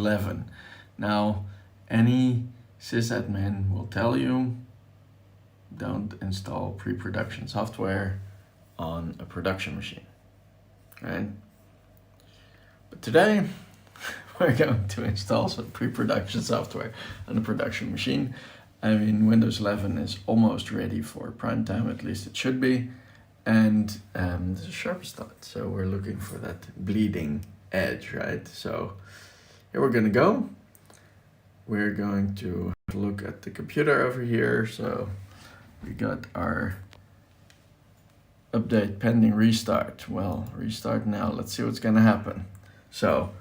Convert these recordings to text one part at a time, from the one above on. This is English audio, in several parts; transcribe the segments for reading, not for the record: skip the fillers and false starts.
11. Now, any sysadmin will tell you, don't install pre-production software on a production machine, right? But today, we're going to install some pre-production software on a production machine. I mean, Windows 11 is almost ready for prime time, at least it should be. And this is SharpestThought, so we're looking for that bleeding edge, right? So here we're gonna go. We're going to look at the computer over here. So we got our update pending restart. Well, restart now, let's see what's gonna happen. So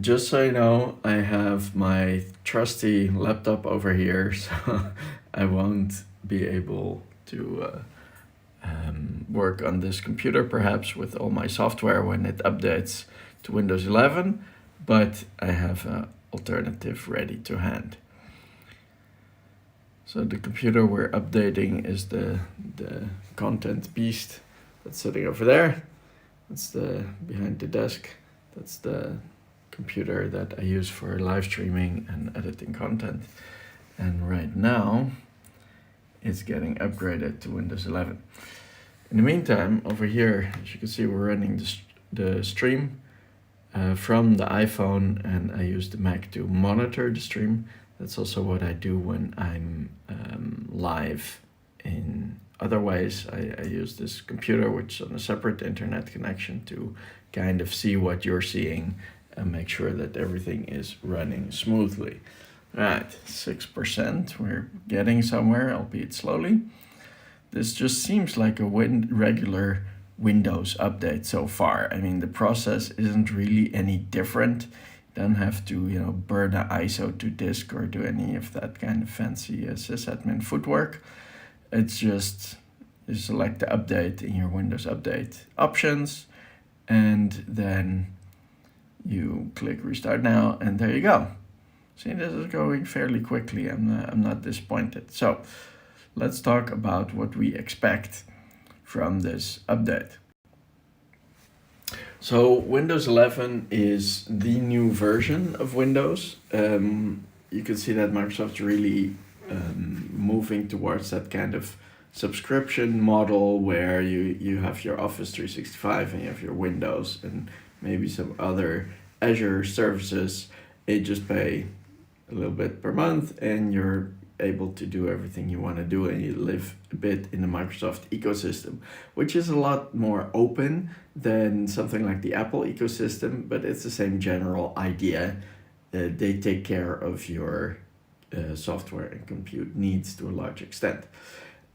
just so you know, I have my trusty laptop over here, so I won't be able to work on this computer perhaps with all my software when it updates to Windows 11, but I have an alternative ready to hand. So the computer we're updating is the content beast that's sitting over there. That's the behind the desk. That's the computer that I use for live streaming and editing content. And right now, it's getting upgraded to Windows 11. In the meantime, over here, as you can see, we're running the stream from the iPhone, and I use the Mac to monitor the stream. That's also what I do when I'm live in other ways. I use this computer, which is on a separate internet connection, to kind of see what you're seeing and make sure that everything is running smoothly. Right, 6%, we're getting somewhere, albeit slowly. This just seems like a regular Windows update so far. I mean, the process isn't really any different. You don't have to, burn an ISO to disk or do any of that kind of fancy sysadmin footwork. It's just, you select the update in your Windows Update options, and then you click Restart Now, and there you go. See, this is going fairly quickly. I'm not disappointed. So let's talk about what we expect from this update. So Windows 11 is the new version of Windows. You can see that Microsoft's really moving towards that kind of subscription model where you have your Office 365 and you have your Windows and maybe some other Azure services. You just pay a little bit per month and you're able to do everything you want to do, and you live a bit in the Microsoft ecosystem, which is a lot more open than something like the Apple ecosystem, but it's the same general idea. They take care of your software and compute needs to a large extent.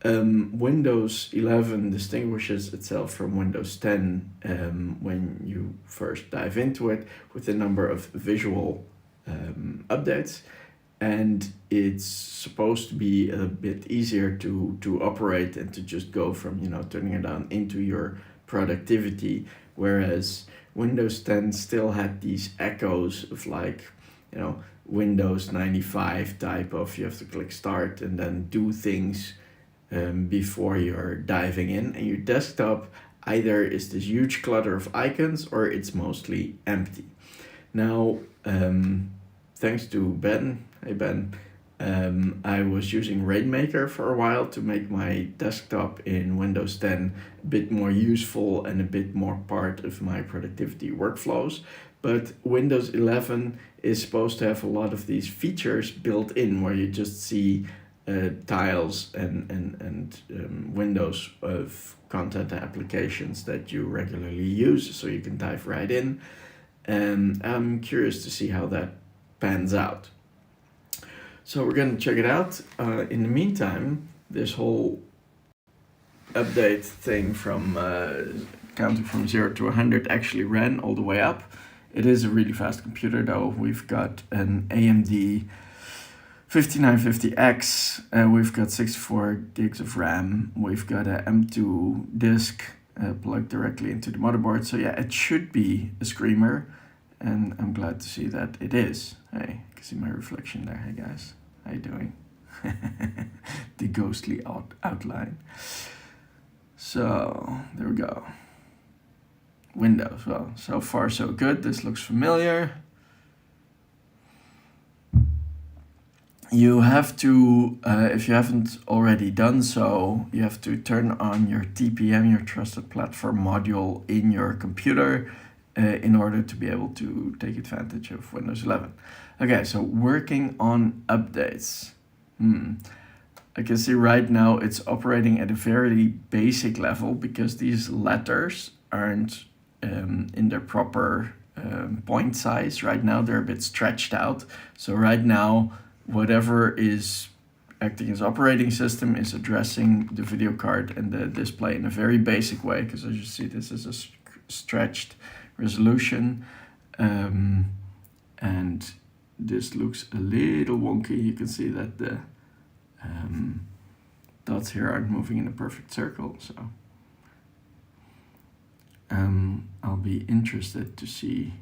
Windows 11 distinguishes itself from Windows 10 when you first dive into it with a number of visual updates, and it's supposed to be a bit easier to operate and to just go from turning it on into your productivity, whereas Windows 10 still had these echoes of Windows 95 type of you have to click start and then do things before you're diving in, and your desktop either is this huge clutter of icons or it's mostly empty. Now, thanks to Ben, hey Ben, I was using Rainmaker for a while to make my desktop in Windows 10 a bit more useful and a bit more part of my productivity workflows. But Windows 11 is supposed to have a lot of these features built in where you just see tiles and windows of content applications that you regularly use, so you can dive right in. And I'm curious to see how that pans out. So we're going to check it out. In the meantime, this whole update thing from counting from 0 to 100 actually ran all the way up. It is a really fast computer though. We've got an AMD 5950X, we've got 64 gigs of RAM, we've got a M2 disk plugged directly into the motherboard. So yeah, it should be a screamer, and I'm glad to see that it is. Hey, you can see my reflection there. Hey guys, how you doing? The ghostly outline. So there we go. Windows, well, so far so good. This looks familiar. you have to, if you haven't already done so, you have to turn on your TPM, your Trusted Platform module in your computer in order to be able to take advantage of Windows 11. Okay, so working on updates. I can see right now it's operating at a very basic level because these letters aren't in their proper point size. Right now they're a bit stretched out. So right now, whatever is acting as operating system is addressing the video card and the display in a very basic way, because as you see, this is a stretched resolution. And this looks a little wonky. You can see that the dots here aren't moving in a perfect circle, so I'll be interested to see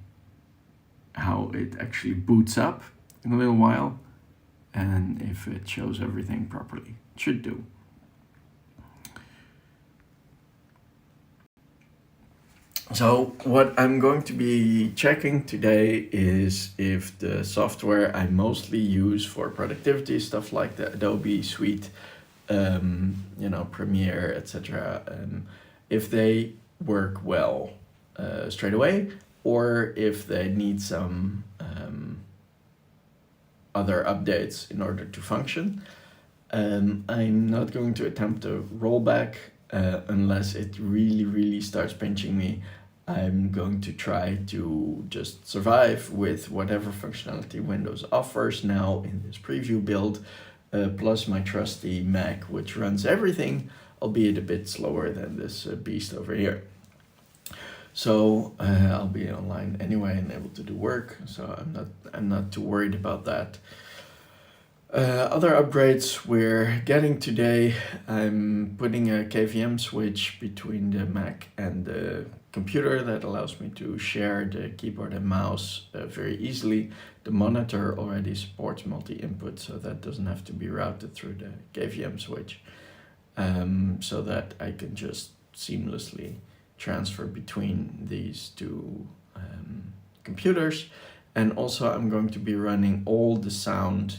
how it actually boots up in a little while and if it shows everything properly. It should do. So what I'm going to be checking today is if the software I mostly use for productivity, stuff like the Adobe Suite, Premiere, etc., if they work well straight away, or if they need some other updates in order to function. I'm not going to attempt a rollback unless it really starts pinching me. I'm going to try to just survive with whatever functionality Windows offers now in this preview build, plus my trusty Mac, which runs everything, albeit a bit slower than this beast over here. So I'll be online anyway and able to do work, so I'm not too worried about that. Other upgrades we're getting today, I'm putting a KVM switch between the Mac and the computer that allows me to share the keyboard and mouse very easily. The monitor already supports multi-input, so that doesn't have to be routed through the KVM switch, so that I can just seamlessly transfer between these two computers. And also I'm going to be running all the sound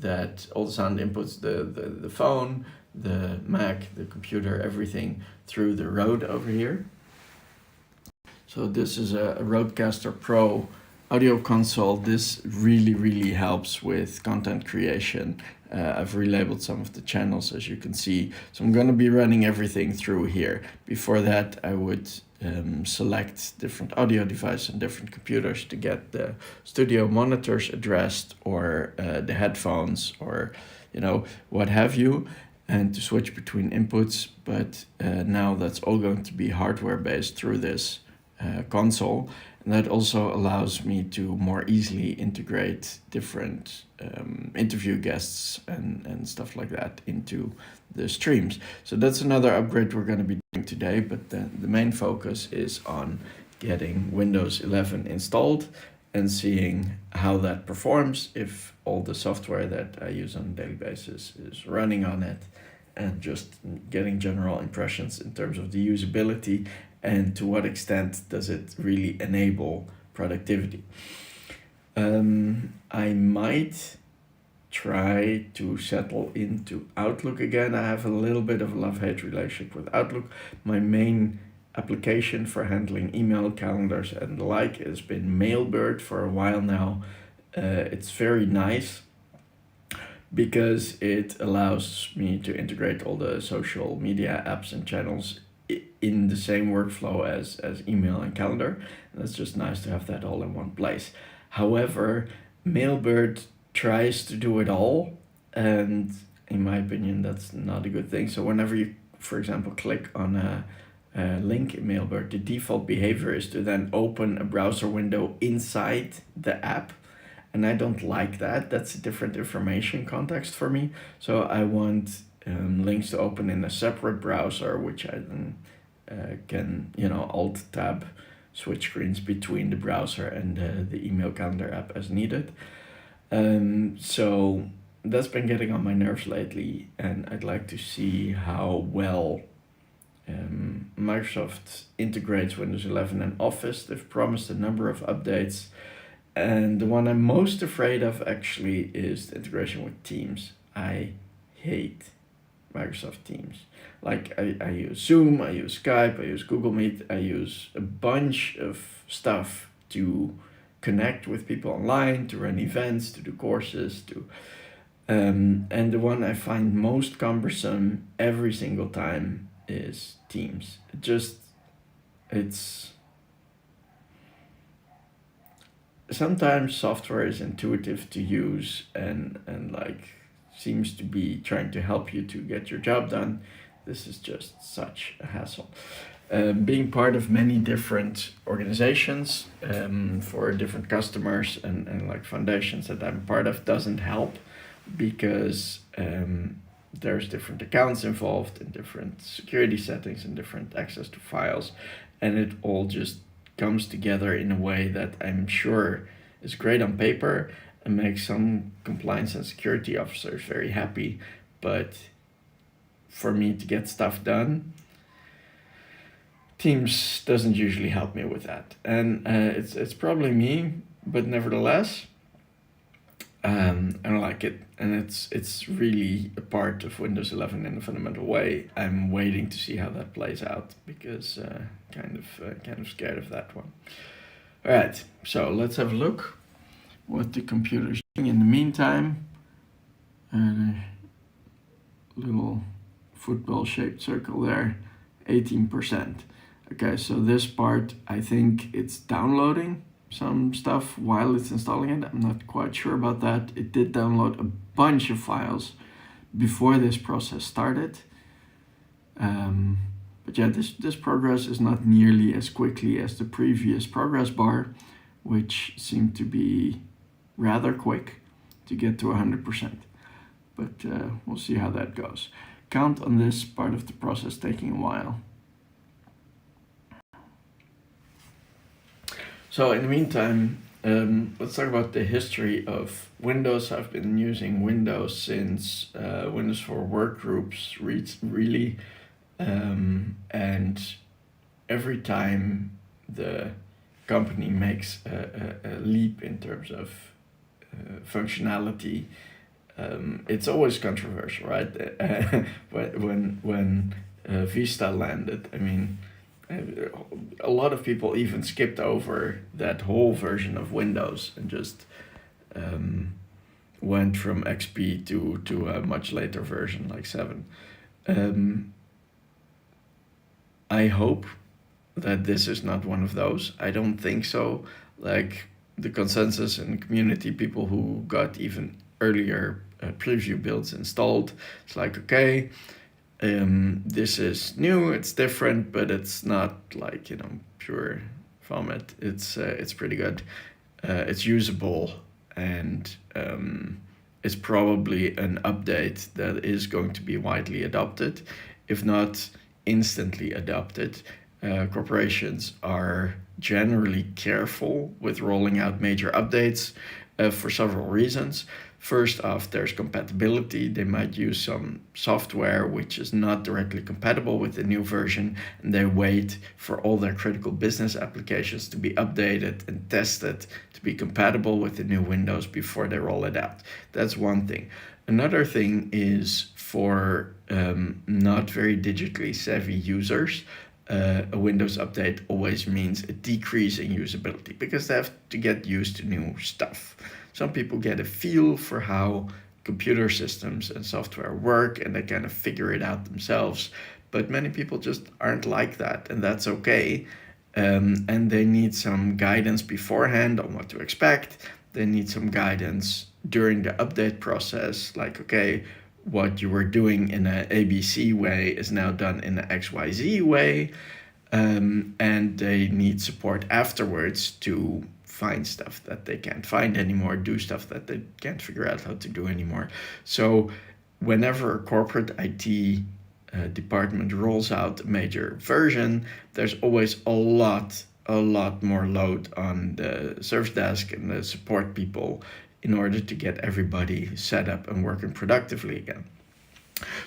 inputs, the phone, the Mac, the computer, everything through the Rode over here. So this is a Rodecaster Pro audio console. This really helps with content creation. I've relabeled some of the channels, as you can see. So I'm going to be running everything through here. Before that, I would select different audio devices and different computers to get the studio monitors addressed, or the headphones, or what have you, and to switch between inputs. But now that's all going to be hardware based through this console, and that also allows me to more easily integrate different interview guests and stuff like that into the streams. So that's another upgrade we're going to be doing today, but the main focus is on getting Windows 11 installed and seeing how that performs, if all the software that I use on a daily basis is running on it, and just getting general impressions in terms of the usability and to what extent does it really enable productivity. I might try to settle into Outlook again. I have a little bit of a love-hate relationship with Outlook. My main application for handling email, calendars, and the like has been Mailbird for a while now. It's very nice because it allows me to integrate all the social media apps and channels in the same workflow as email and calendar. And that's just nice to have that all in one place. However, Mailbird tries to do it all, and in my opinion that's not a good thing. So whenever you, for example, click on a link in Mailbird, the default behavior is to then open a browser window inside the app, and I don't like that. That's a different information context for me. So I want links to open in a separate browser, which I then can alt tab switch screens between the browser and the email calendar app as needed. So that's been getting on my nerves lately, and I'd like to see how well Microsoft integrates Windows 11 and Office. They've promised a number of updates, And the one I'm most afraid of actually is the integration with Teams. I hate Microsoft Teams. Like I use Zoom, I use Skype, I use Google Meet, I use a bunch of stuff to connect with people online, to run events, to do courses, to and the one I find most cumbersome every single time is Teams. It's sometimes software is intuitive to use and like seems to be trying to help you to get your job done. This is just such a hassle. Being part of many different organizations for different customers and like foundations that I'm part of doesn't help because there's different accounts involved and different security settings and different access to files, and it all just comes together in a way that I'm sure is great on paper and makes some compliance and security officers very happy, but for me to get stuff done, Teams doesn't usually help me with that, and it's probably me, but nevertheless, I don't like it, and it's really a part of Windows 11 in a fundamental way. I'm waiting to see how that plays out because kind of scared of that one. All right, so let's have a look what the computer's doing in the meantime. A little football-shaped circle there, 18%. Okay, so this part, I think it's downloading some stuff while it's installing it. I'm not quite sure about that. It did download a bunch of files before this process started. But yeah, this progress is not nearly as quickly as the previous progress bar, which seemed to be rather quick to get to 100%. But we'll see how that goes. Count on this part of the process taking a while. So in the meantime, let's talk about the history of Windows. I've been using Windows since Windows for Workgroups really, and every time the company makes a leap in terms of functionality, it's always controversial, right? when Vista landed, I mean, a lot of people even skipped over that whole version of Windows and just went from XP to a much later version like 7. I hope that this is not one of those. I don't think so. Like the consensus in the community, people who got even earlier preview builds installed, it's like, okay, this is new, it's different, but it's not like, pure vomit. It's pretty good. It's usable, and it's probably an update that is going to be widely adopted, if not instantly adopted. Corporations are generally careful with rolling out major updates for several reasons. First off, there's compatibility. They might use some software which is not directly compatible with the new version, and they wait for all their critical business applications to be updated and tested to be compatible with the new Windows before they roll it out. That's one thing. Another thing is for not very digitally savvy users, a Windows update always means a decrease in usability because they have to get used to new stuff. Some people get a feel for how computer systems and software work and they kind of figure it out themselves. But many people just aren't like that, and that's okay. And they need some guidance beforehand on what to expect. They need some guidance during the update process, like, okay, what you were doing in a ABC way is now done in a XYZ way. And they need support afterwards to find stuff that they can't find anymore, do stuff that they can't figure out how to do anymore. So whenever a corporate IT department rolls out a major version, there's always a lot more load on the service desk and the support people in order to get everybody set up and working productively again.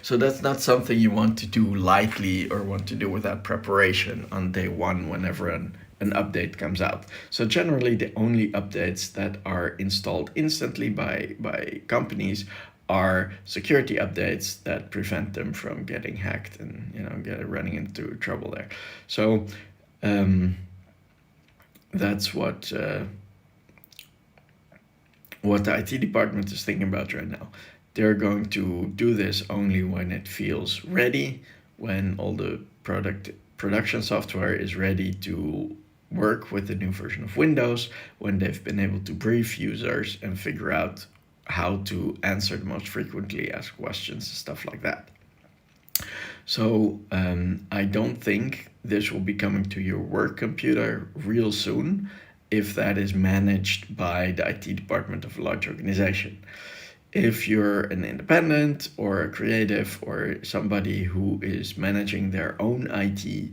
So that's not something you want to do lightly or want to do without preparation on day one whenever a an update comes out. So generally the only updates that are installed instantly by companies are security updates that prevent them from getting hacked and running into trouble there. So that's what the IT department is thinking about right now. They're going to do this only when it feels ready, when all the production software is ready to work with the new version of Windows, when they've been able to brief users and figure out how to answer the most frequently asked questions and stuff like that. So I don't think this will be coming to your work computer real soon if that is managed by the IT department of a large organization. If you're an independent or a creative or somebody who is managing their own IT,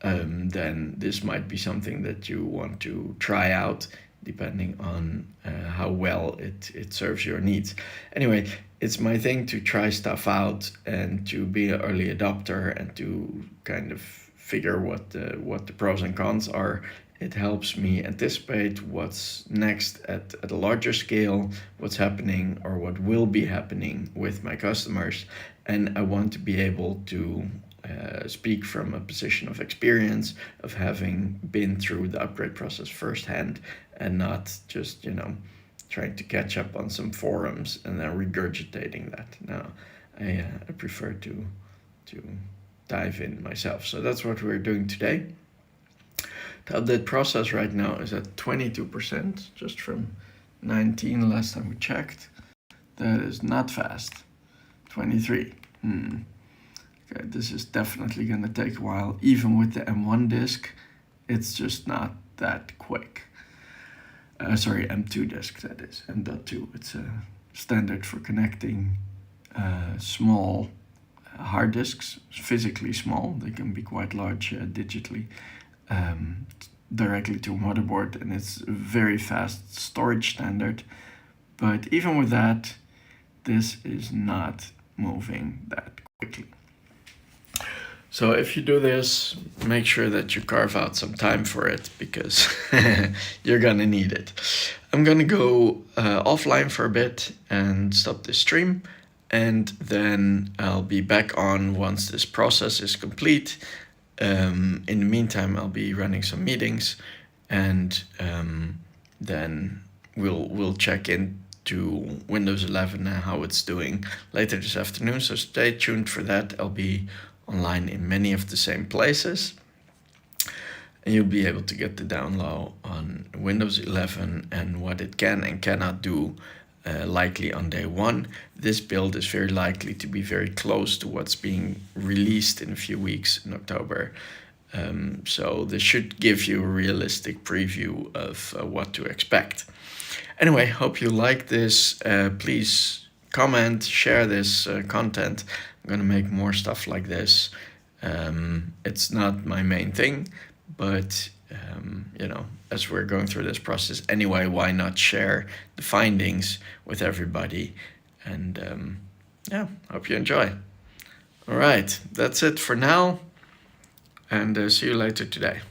then this might be something that you want to try out depending on how well it serves your needs. Anyway, it's my thing to try stuff out and to be an early adopter and to kind of figure what the pros and cons are. It helps me anticipate what's next at a larger scale, what's happening or what will be happening with my customers. And I want to be able to speak from a position of experience, of having been through the upgrade process firsthand and not just, trying to catch up on some forums and then regurgitating that. No, I prefer to dive in myself. So that's what we're doing today. The update process right now is at 22%, just from 19 last time we checked. That is not fast. 23. Okay, this is definitely going to take a while. Even with the M1 disk, it's just not that quick. M2 disk, that is, M.2. It's a standard for connecting small hard disks, physically small. They can be quite large digitally, directly to a motherboard, and it's a very fast storage standard. But even with that, this is not moving that quickly. So if you do this, make sure that you carve out some time for it because you're gonna need it. I'm gonna go offline for a bit and stop this stream, and then I'll be back on once this process is complete. In the meantime, I'll be running some meetings, and then we'll check into Windows 11 and how it's doing later this afternoon. So stay tuned for that. I'll be online in many of the same places, and you'll be able to get the download on Windows 11 and what it can and cannot do likely on day one. This build is very likely to be very close to what's being released in a few weeks in October. So this should give you a realistic preview of what to expect. Anyway, hope you like this. Please comment, share this content. I'm going to make more stuff like this. It's not my main thing, but as we're going through this process anyway, why not share the findings with everybody? And hope you enjoy. All right, that's it for now, and see you later today.